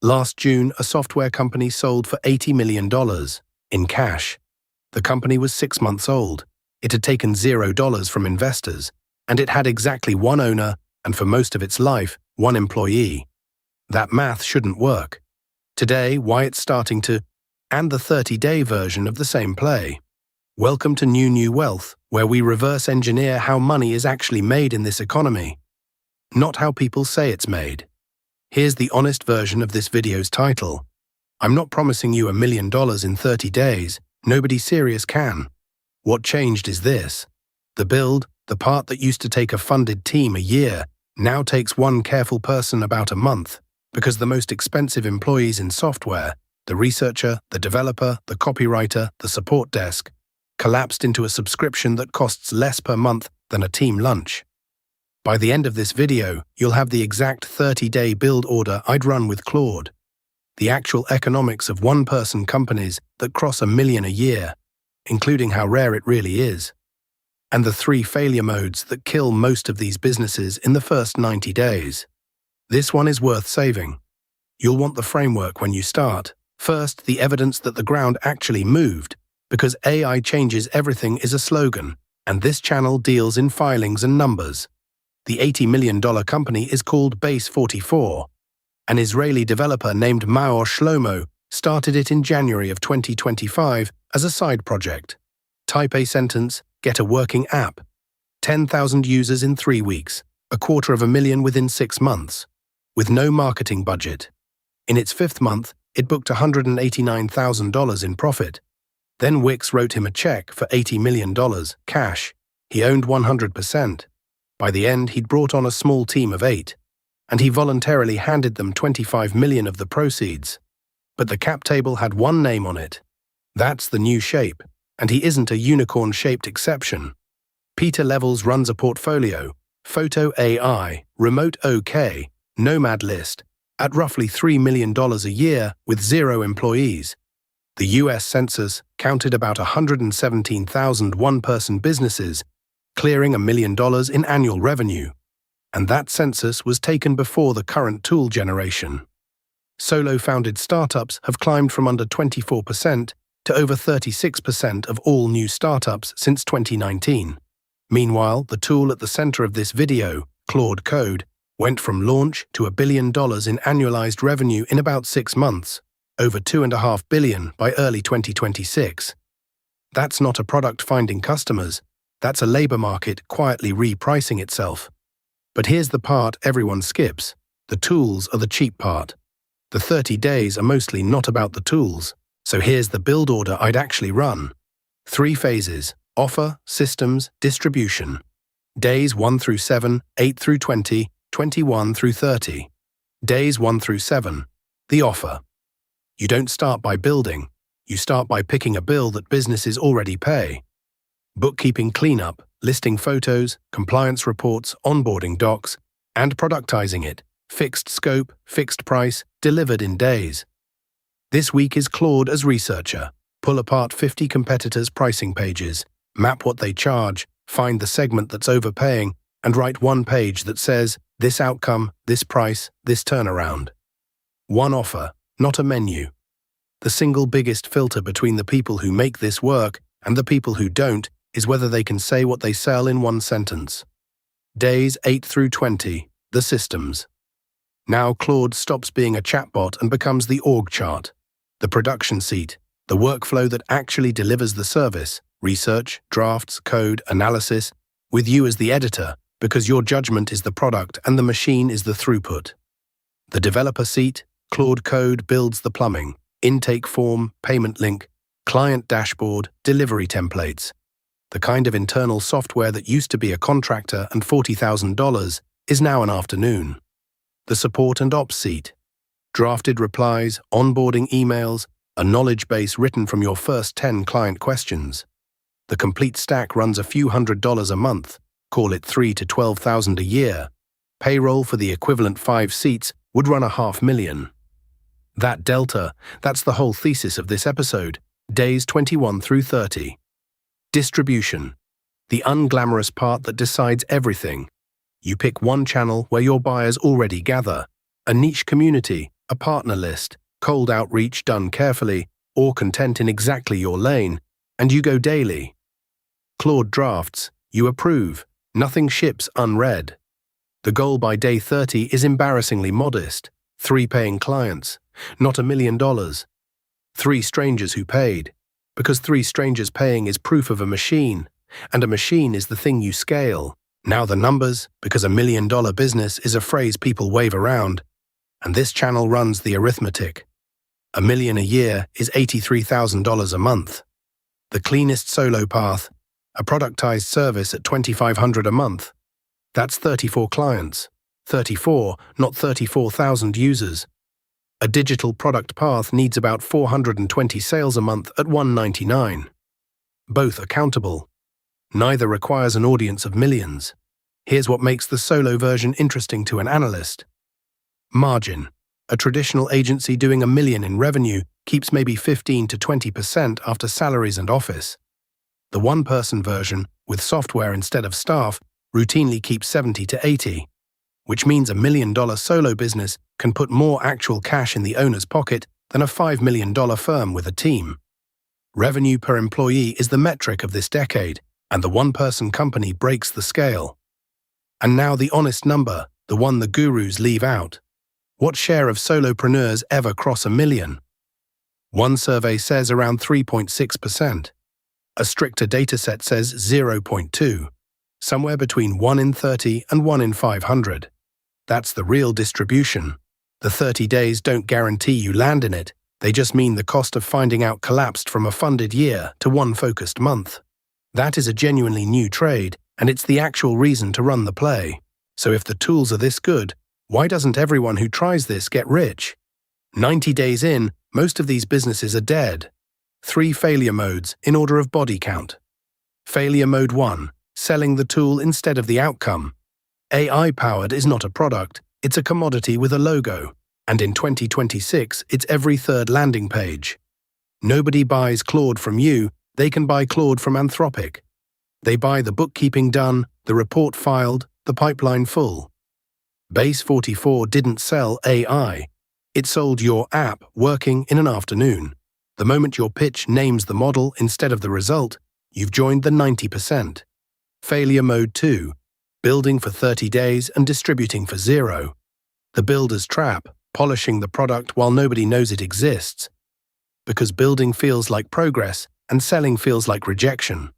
Last June, a software company sold for $80 million in cash. The company was 6 months old. It had taken $0 from investors, and it had exactly one owner and for most of its life, one employee. That math shouldn't work. Today, why it's starting to, and the 30-day version of the same play. Welcome to New Wealth, where we reverse engineer how money is actually made in this economy, not how people say it's made. Here's the honest version of this video's title. I'm not promising you $1 million in 30 days. Nobody serious can. What changed is this. The build, the part that used to take a funded team a year, now takes one careful person about a month, because the most expensive employees in software, the researcher, the developer, the copywriter, the support desk, collapsed into a subscription that costs less per month than a team lunch. By the end of this video, you'll have the exact 30-day build order I'd run with Claude. The actual economics of one-person companies that cross $1 million a year, including how rare it really is. And the 3 failure modes that kill most of these businesses in the first 90 days. This one is worth saving. You'll want the framework when you start. First, the evidence that the ground actually moved, because AI changes everything is a slogan, and this channel deals in filings and numbers. The $80 million company is called Base44. An Israeli developer named Maor Shlomo started it in January of 2025 as a side project. Type a sentence, get a working app. 10,000 users in 3 weeks, $250,000 within 6 months, with no marketing budget. In its 5th month, it booked $189,000 in profit. Then Wix wrote him a check for $80 million, cash. He owned 100%. By the end, he'd brought on a small team of 8, and he voluntarily handed them $25 million of the proceeds. But the cap table had one name on it. That's the new shape, and he isn't a unicorn-shaped exception. Peter Levels runs a portfolio, Photo AI, Remote OK, Nomad List, at roughly $3 million a year with 0 employees. The US Census counted about 117,000 one-person businesses, clearing $1 million in annual revenue. And that census was taken before the current tool generation. Solo-founded startups have climbed from under 24% to over 36% of all new startups since 2019. Meanwhile, the tool at the center of this video, Claude Code, went from launch to $1 billion in annualized revenue in about 6 months, over $2.5 billion by early 2026. That's not a product finding customers, that's a labor market quietly repricing itself. But here's the part everyone skips. The tools are the cheap part. The 30 days are mostly not about the tools. So here's the build order I'd actually run. 3 phases: offer, systems, distribution. Days 1 through 7, 8 through 20, 21 through 30. Days 1 through 7. The offer. You don't start by building. You start by picking a bill that businesses already pay. Bookkeeping cleanup, listing photos, compliance reports, onboarding docs, and productizing it. Fixed scope, fixed price, delivered in days. This week is Claude as researcher. Pull apart 50 competitors' pricing pages, map what they charge, find the segment that's overpaying, and write one page that says, this outcome, this price, this turnaround. One offer, not a menu. The single biggest filter between the people who make this work and the people who don't is whether they can say what they sell in one sentence. Days 8 through 20, the systems. Now Claude stops being a chatbot and becomes the org chart, the production seat, the workflow that actually delivers the service, research, drafts, code, analysis, with you as the editor, because your judgment is the product and the machine is the throughput. The developer seat, Claude Code builds the plumbing, intake form, payment link, client dashboard, delivery templates. The kind of internal software that used to be a contractor and $40,000 is now an afternoon. The support and ops seat. Drafted replies, onboarding emails, a knowledge base written from your first 10 client questions. The complete stack runs a few $100s a month, call it $3,000 to $12,000 a year. Payroll for the equivalent 5 seats would run $500,000. That delta, that's the whole thesis of this episode, days 21 through 30. Distribution, the unglamorous part that decides everything. You pick one channel where your buyers already gather, a niche community, a partner list, cold outreach done carefully, or content in exactly your lane, and you go daily. Claude drafts, you approve, nothing ships unread. The goal by day 30 is embarrassingly modest. 3 paying clients, not $1 million. 3 strangers who paid, because 3 strangers paying is proof of a machine, and a machine is the thing you scale. Now the numbers, because $1 million business is a phrase people wave around, and this channel runs the arithmetic. $1 million a year is $83,000 a month. The cleanest solo path, a productized service at $2,500 a month. That's 34 clients. 34, not 34,000 users. A digital product path needs about 420 sales a month at $199. Both accountable. Neither requires an audience of millions. Here's what makes the solo version interesting to an analyst. Margin. A traditional agency doing $1 million in revenue keeps maybe 15 to 20% after salaries and office. The one-person version, with software instead of staff, routinely keeps 70 to 80, which means $1 million solo business can put more actual cash in the owner's pocket than a $5 million firm with a team. Revenue per employee is the metric of this decade, and the one-person company breaks the scale. And now the honest number, the one the gurus leave out. What share of solopreneurs ever cross $1 million? One survey says around 3.6%. A stricter dataset says 0.2, somewhere between 1 in 30 and 1 in 500. That's the real distribution. The 30 days don't guarantee you land in it, they just mean the cost of finding out collapsed from a funded year to one focused month. That is a genuinely new trade, and it's the actual reason to run the play. So if the tools are this good, why doesn't everyone who tries this get rich? 90 days in, most of these businesses are dead. 3 failure modes in order of body count. Failure mode 1, selling the tool instead of the outcome. AI-powered is not a product, it's a commodity with a logo, and in 2026 it's every third landing page. Nobody buys Claude from you, they can buy Claude from Anthropic. They buy the bookkeeping done, the report filed, the pipeline full. Base44 didn't sell AI. It sold your app working in an afternoon. The moment your pitch names the model instead of the result, you've joined the 90%. Failure mode 2, building for 30 days and distributing for 0. The builder's trap, polishing the product while nobody knows it exists. Because building feels like progress and selling feels like rejection.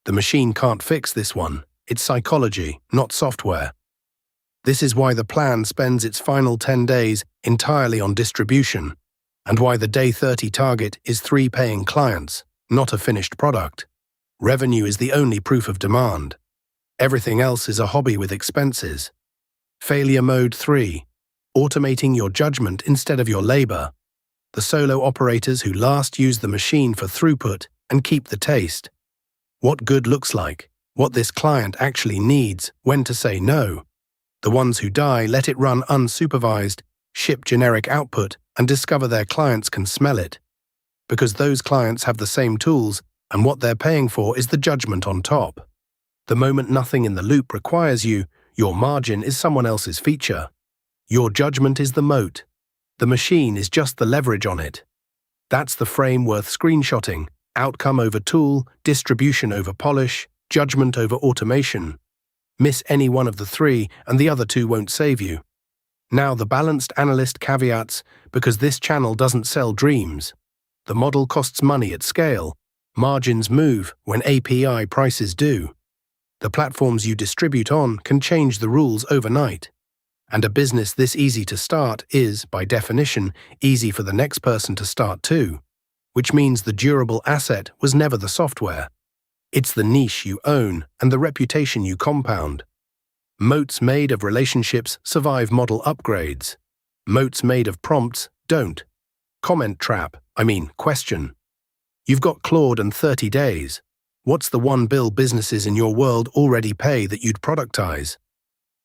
The machine can't fix this one. It's psychology, not software. This is why the plan spends its final 10 days entirely on distribution, and why the day 30 target is 3 paying clients, not a finished product. Revenue is the only proof of demand. Everything else is a hobby with expenses. Failure mode 3, automating your judgment instead of your labor. The solo operators who last use the machine for throughput and keep the taste. What good looks like, what this client actually needs, when to say no. The ones who die let it run unsupervised, ship generic output, and discover their clients can smell it. Because those clients have the same tools, and what they're paying for is the judgment on top. The moment nothing in the loop requires you, your margin is someone else's feature. Your judgment is the moat. The machine is just the leverage on it. That's the frame worth screenshotting: outcome over tool, distribution over polish, judgment over automation. Miss any one of the 3 and the other 2 won't save you. Now the balanced analyst caveats, because this channel doesn't sell dreams. The model costs money at scale. Margins move when API prices do. The platforms you distribute on can change the rules overnight. And a business this easy to start is, by definition, easy for the next person to start too. Which means the durable asset was never the software. It's the niche you own and the reputation you compound. Moats made of relationships survive model upgrades. Moats made of prompts don't. Comment trap, question. You've got Claude and 30 days. What's the one bill businesses in your world already pay that you'd productize?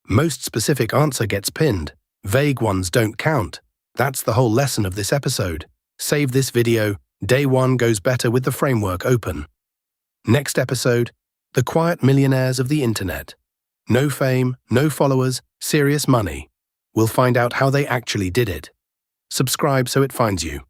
Most specific answer gets pinned. Vague ones don't count. That's the whole lesson of this episode. Save this video. Day 1 goes better with the framework open. Next episode, the quiet millionaires of the internet. No fame, no followers, serious money. We'll find out how they actually did it. Subscribe so it finds you.